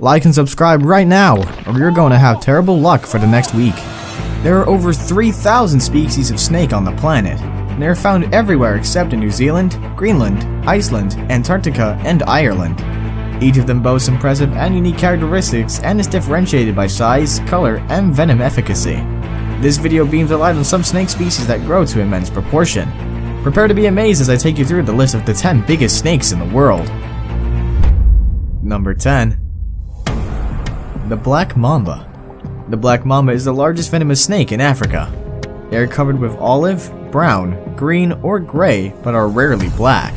Like and subscribe right now, or you're going to have terrible luck for the next week. There are over 3,000 species of snake on the planet, and they are found everywhere except in New Zealand, Greenland, Iceland, Antarctica, and Ireland. Each of them boasts impressive and unique characteristics and is differentiated by size, color, and venom efficacy. This video beams a light on some snake species that grow to immense proportion. Prepare to be amazed as I take you through the list of the 10 biggest snakes in the world. Number 10. The Black Mamba. The Black Mamba is the largest venomous snake in Africa. They are covered with olive, brown, green, or gray, but are rarely black.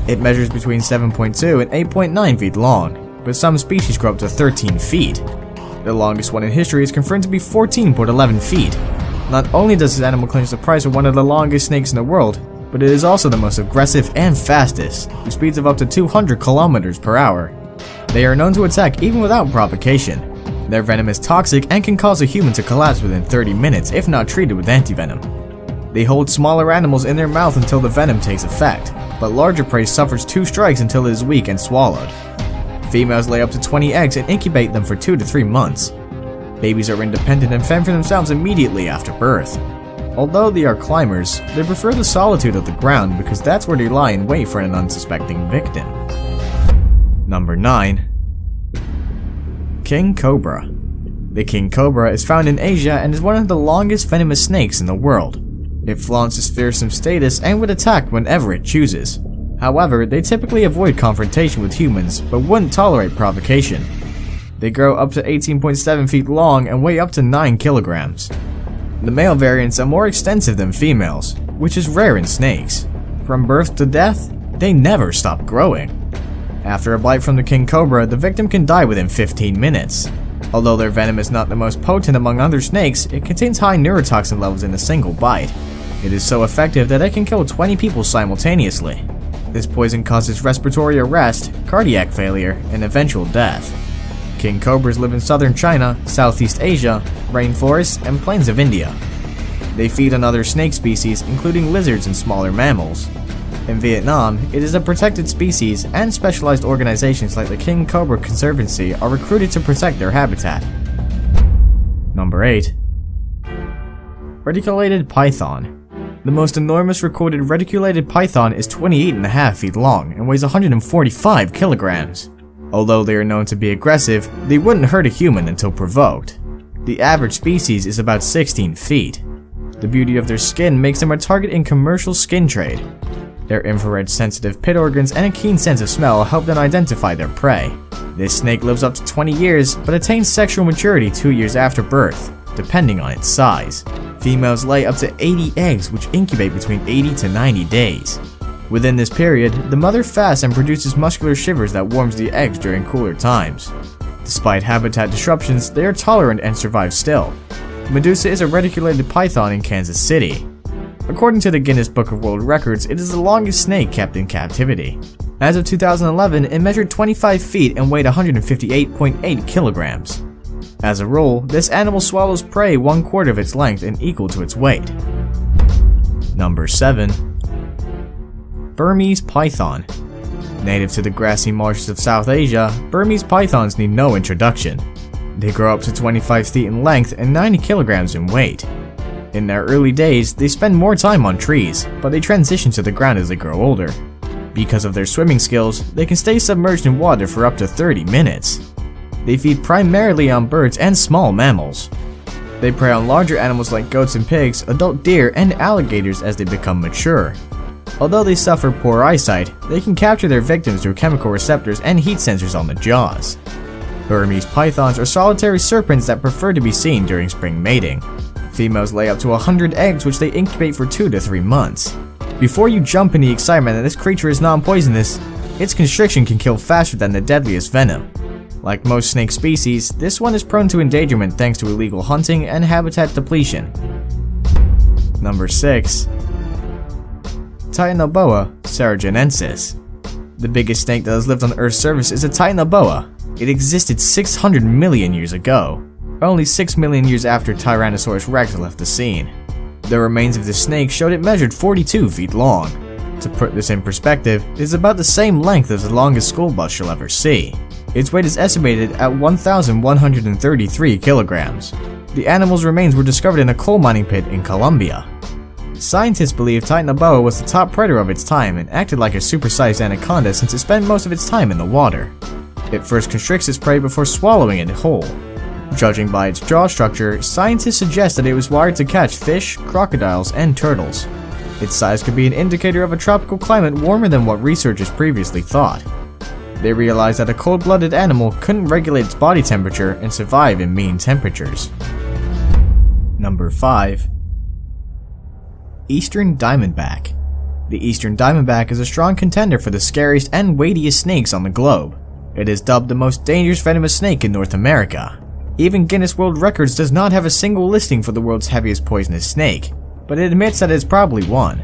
It measures between 7.2 and 8.9 feet long, but some species grow up to 13 feet. The longest one in history is confirmed to be 14.11 feet. Not only does this animal claim the prize of one of the longest snakes in the world, but it is also the most aggressive and fastest, with speeds of up to 200 kilometers per hour. They are known to attack even without provocation. Their venom is toxic and can cause a human to collapse within 30 minutes if not treated with antivenom. They hold smaller animals in their mouth until the venom takes effect, but larger prey suffers 2 strikes until it is weak and swallowed. Females lay up to 20 eggs and incubate them for 2 to 3 months. Babies are independent and fend for themselves immediately after birth. Although they are climbers, they prefer the solitude of the ground because that's where they lie in wait for an unsuspecting victim. Number 9. King Cobra. The king cobra is found in Asia and is one of the longest venomous snakes in the world. It flaunts its fearsome status and would attack whenever it chooses. However, they typically avoid confrontation with humans but wouldn't tolerate provocation. They grow up to 18.7 feet long and weigh up to 9 kilograms. The male variants are more extensive than females, which is rare in snakes. From birth to death, they never stop growing. After a bite from the king cobra, the victim can die within 15 minutes. Although their venom is not the most potent among other snakes, it contains high neurotoxin levels in a single bite. It is so effective that it can kill 20 people simultaneously. This poison causes respiratory arrest, cardiac failure, and eventual death. King cobras live in southern China, Southeast Asia, rainforests, and plains of India. They feed on other snake species, including lizards and smaller mammals. In Vietnam, it is a protected species, and specialized organizations like the King Cobra Conservancy are recruited to protect their habitat. Number 8. Reticulated Python. The most enormous recorded reticulated python is 28.5 feet long and weighs 145 kilograms. Although they are known to be aggressive, they wouldn't hurt a human until provoked. The average species is about 16 feet. The beauty of their skin makes them a target in commercial skin trade. Their infrared sensitive pit organs and a keen sense of smell help them identify their prey. This snake lives up to 20 years, but attains sexual maturity 2 years after birth, depending on its size. Females lay up to 80 eggs, which incubate between 80 to 90 days. Within this period, the mother fasts and produces muscular shivers that warms the eggs during cooler times. Despite habitat disruptions, they are tolerant and survive still. Medusa is a reticulated python in Kansas City. According to the Guinness Book of World Records, it is the longest snake kept in captivity. As of 2011, it measured 25 feet and weighed 158.8 kilograms. As a rule, this animal swallows prey 1/4 of its length and equal to its weight. Number 7. Burmese Python. Native to the grassy marshes of South Asia, Burmese pythons need no introduction. They grow up to 25 feet in length and 90 kilograms in weight. In their early days, they spend more time on trees, but they transition to the ground as they grow older. Because of their swimming skills, they can stay submerged in water for up to 30 minutes. They feed primarily on birds and small mammals. They prey on larger animals like goats and pigs, adult deer, and alligators as they become mature. Although they suffer poor eyesight, they can capture their victims through chemical receptors and heat sensors on the jaws. Burmese pythons are solitary serpents that prefer to be seen during spring mating. Females lay up to 100 eggs, which they incubate for 2 to 3 months. Before you jump in the excitement that this creature is non-poisonous, its constriction can kill faster than the deadliest venom. Like most snake species, this one is prone to endangerment thanks to illegal hunting and habitat depletion. Number 6. Titanoboa saragenensis. The biggest snake that has lived on Earth's surface is a Titanoboa. It existed 600 million years ago, only 6 million years after Tyrannosaurus rex left the scene. The remains of the snake showed it measured 42 feet long. To put this in perspective, it is about the same length as the longest school bus you'll ever see. Its weight is estimated at 1,133 kilograms. The animal's remains were discovered in a coal mining pit in Colombia. Scientists believe Titanoboa was the top predator of its time and acted like a supersized anaconda since it spent most of its time in the water. It first constricts its prey before swallowing it whole. Judging by its jaw structure, scientists suggest that it was wired to catch fish, crocodiles, and turtles. Its size could be an indicator of a tropical climate warmer than what researchers previously thought. They realized that a cold-blooded animal couldn't regulate its body temperature and survive in mean temperatures. Number 5. Eastern Diamondback. The Eastern Diamondback is a strong contender for the scariest and weightiest snakes on the globe. It is dubbed the most dangerous venomous snake in North America. Even Guinness World Records does not have a single listing for the world's heaviest poisonous snake, but it admits that it is probably one.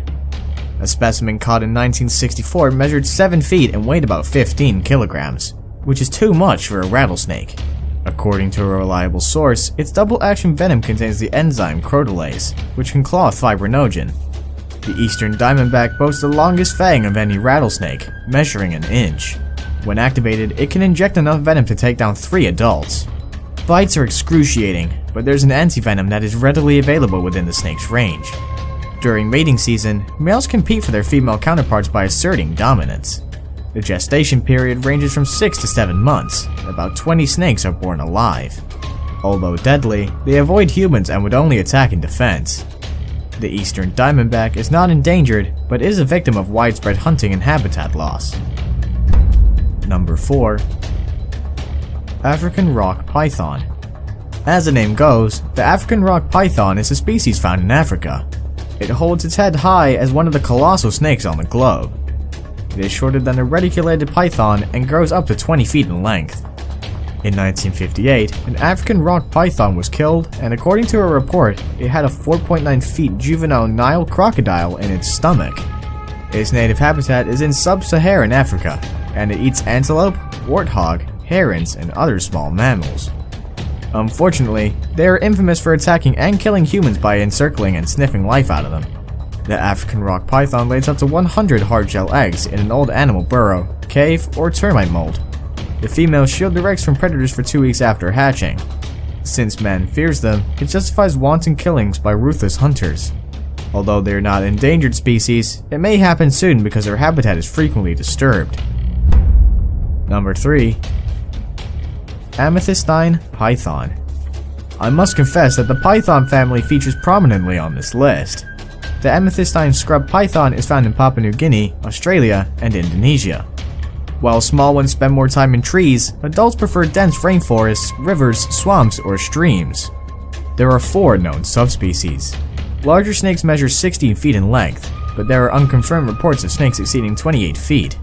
A specimen caught in 1964 measured 7 feet and weighed about 15 kilograms, which is too much for a rattlesnake. According to a reliable source, its double-action venom contains the enzyme crotolase, which can clothe fibrinogen. The Eastern Diamondback boasts the longest fang of any rattlesnake, measuring an inch. When activated, it can inject enough venom to take down 3 adults. Bites are excruciating, but there's an antivenom that is readily available within the snake's range. During mating season, males compete for their female counterparts by asserting dominance. The gestation period ranges from 6 to 7 months. About 20 snakes are born alive. Although deadly, they avoid humans and would only attack in defense. The Eastern Diamondback is not endangered, but is a victim of widespread hunting and habitat loss. Number 4. African Rock Python. As the name goes, the African Rock Python is a species found in Africa. It holds its head high as one of the colossal snakes on the globe. It is shorter than a reticulated python and grows up to 20 feet in length. In 1958, an African rock python was killed, and according to a report, it had a 4.9 feet juvenile Nile crocodile in its stomach. Its native habitat is in sub-Saharan Africa, and it eats antelope, warthog, herons, and other small mammals. Unfortunately, they are infamous for attacking and killing humans by encircling and sniffing life out of them. The African rock python lays up to 100 hard-shell eggs in an old animal burrow, cave, or termite mold. The females shield their eggs from predators for 2 weeks after hatching. Since man fears them, it justifies wanton killings by ruthless hunters. Although they are not an endangered species, it may happen soon because their habitat is frequently disturbed. Number 3. Amethyst Python. I must confess that the python family features prominently on this list. The amethystine scrub python is found in Papua New Guinea, Australia, and Indonesia. While small ones spend more time in trees, adults prefer dense rainforests, rivers, swamps, or streams. There are 4 known subspecies. Larger snakes measure 16 feet in length, but there are unconfirmed reports of snakes exceeding 28 feet.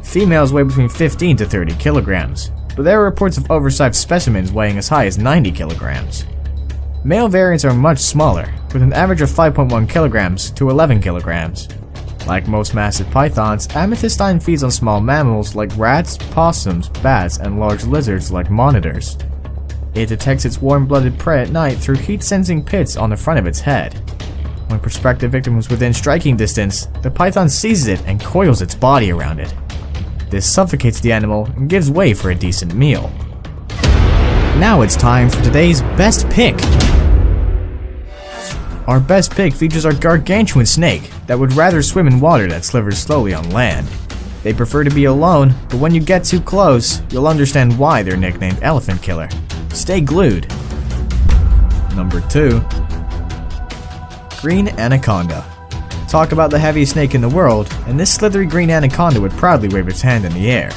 Females weigh between 15 to 30 kilograms, but there are reports of oversized specimens weighing as high as 90 kilograms. Male variants are much smaller, with an average of 5.1 kilograms to 11 kilograms. Like most massive pythons, amethystine feeds on small mammals like rats, possums, bats, and large lizards like monitors. It detects its warm-blooded prey at night through heat-sensing pits on the front of its head. When prospective victim is within striking distance, the python seizes it and coils its body around it. This suffocates the animal and gives way for a decent meal. Now it's time for today's best pick. Our best pick features our gargantuan snake that would rather swim in water that slithers slowly on land. They prefer to be alone, but when you get too close, you'll understand why they're nicknamed Elephant Killer. Stay glued. Number 2. Green Anaconda. Talk about the heaviest snake in the world, and this slithery green anaconda would proudly wave its hand in the air.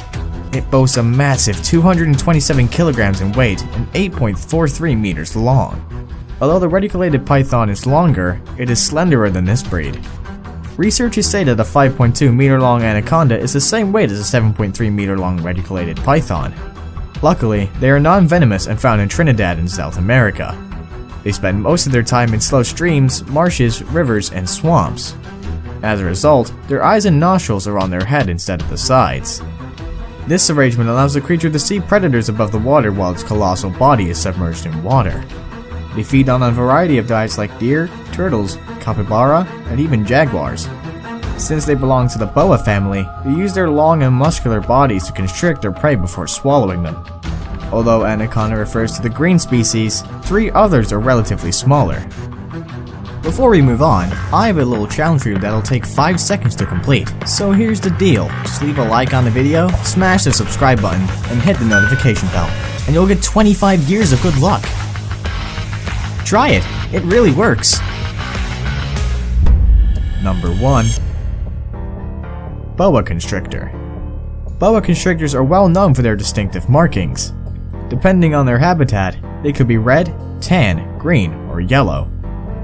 It boasts a massive 227 kilograms in weight and 8.43 meters long. Although the reticulated python is longer, it is slenderer than this breed. Researchers say that a 5.2 meter long anaconda is the same weight as a 7.3 meter long reticulated python. Luckily, they are non-venomous and found in Trinidad and South America. They spend most of their time in slow streams, marshes, rivers, and swamps. As a result, their eyes and nostrils are on their head instead of the sides. This arrangement allows the creature to see predators above the water while its colossal body is submerged in water. They feed on a variety of diets like deer, turtles, capybara, and even jaguars. Since they belong to the Boa family, they use their long and muscular bodies to constrict their prey before swallowing them. Although anaconda refers to the green species, 3 others are relatively smaller. Before we move on, I have a little challenge for you that'll take 5 seconds to complete. So here's the deal, just leave a like on the video, smash the subscribe button, and hit the notification bell, and you'll get 25 years of good luck. Try it, it really works. Number 1. Boa constrictor. Boa constrictors are well known for their distinctive markings. Depending on their habitat, they could be red, tan, green, or yellow.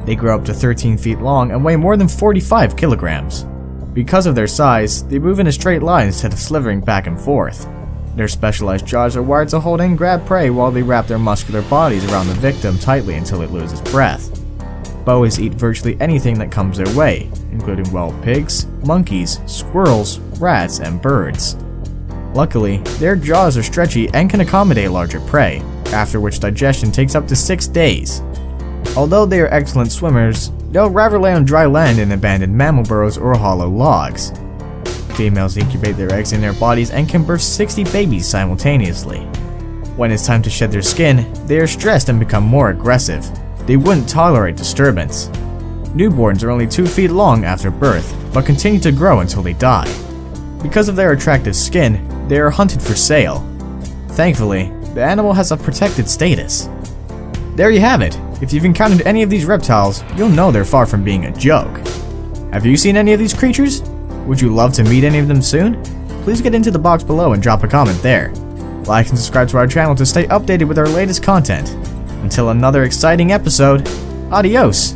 They grow up to 13 feet long and weigh more than 45 kilograms. Because of their size, they move in a straight line instead of slithering back and forth. Their specialized jaws are wired to hold and grab prey while they wrap their muscular bodies around the victim tightly until it loses breath. Boas eat virtually anything that comes their way, including wild pigs, monkeys, squirrels, rats, and birds. Luckily, their jaws are stretchy and can accommodate larger prey, after which digestion takes up to 6 days. Although they are excellent swimmers, they'll rather lay on dry land in abandoned mammal burrows or hollow logs. Females incubate their eggs in their bodies and can birth 60 babies simultaneously. When it's time to shed their skin, they are stressed and become more aggressive. They wouldn't tolerate disturbance. Newborns are only 2 feet long after birth, but continue to grow until they die. Because of their attractive skin, they are hunted for sale. Thankfully, the animal has a protected status. There you have it. If you've encountered any of these reptiles, you'll know they're far from being a joke. Have you seen any of these creatures? Would you love to meet any of them soon? Please get into the box below and drop a comment there. Like and subscribe to our channel to stay updated with our latest content. Until another exciting episode, adios!